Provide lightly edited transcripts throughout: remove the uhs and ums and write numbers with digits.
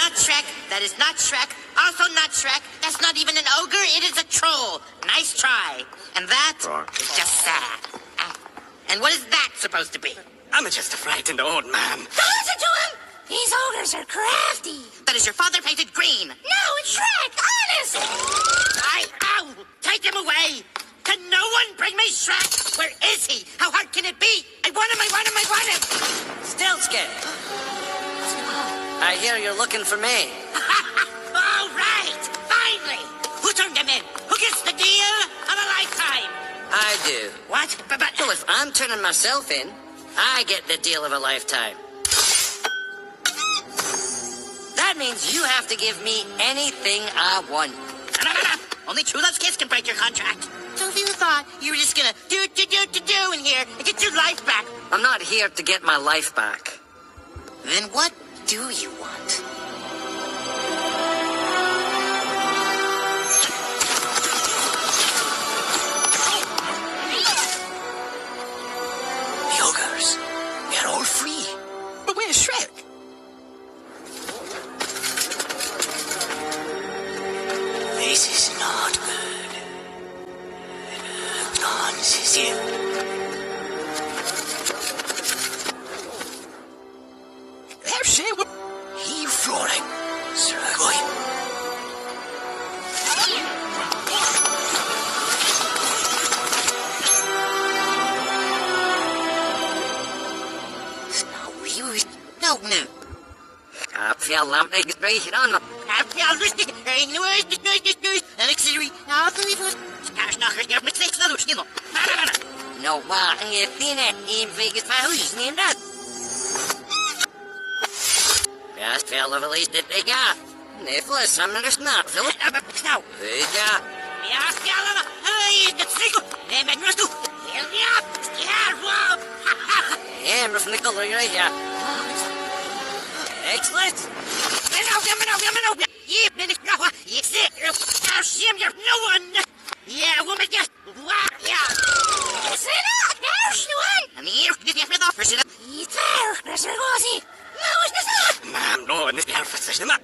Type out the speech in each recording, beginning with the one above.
Not Shrek. That is not Shrek. Also not Shrek. That's not even an ogre. It is a troll. Nice try. And that is just sad. And what is that supposed to be? I'm just a frightened old man. Don't listen to him! These ogres are crafty. That is your father painted green. No, it's Shrek. Honest. Ow! Take him away. Can no one bring me Shrek? Where is he? How hard can it be? I want him, I want him, I want him! Stiltskin! I hear you're looking for me. All right! Finally! Who turned him in? Who gets the deal of a lifetime? I do. What? But Well, if I'm turning myself in, I get the deal of a lifetime. That means you have to give me anything I want. No. Only true love's kiss can break your contract. So if you thought you were just gonna do in here and get your life back, I'm not here to get my life back. then what do you want? The ogres. They're all free. But where's Shrek? This is not good. Nonsense here. There's Shrek. He flooring. Srugoi. No. I feel like I get right on. No, you think in Vegas, my who's named that? Just fell of a least that they got. Nicholas, I'm not a snot, Philip. No. They got. Yeah, from the color right here. Excellent. Mam, no, and this guy for such a man.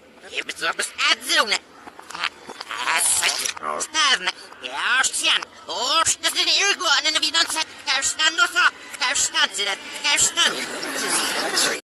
Sorry.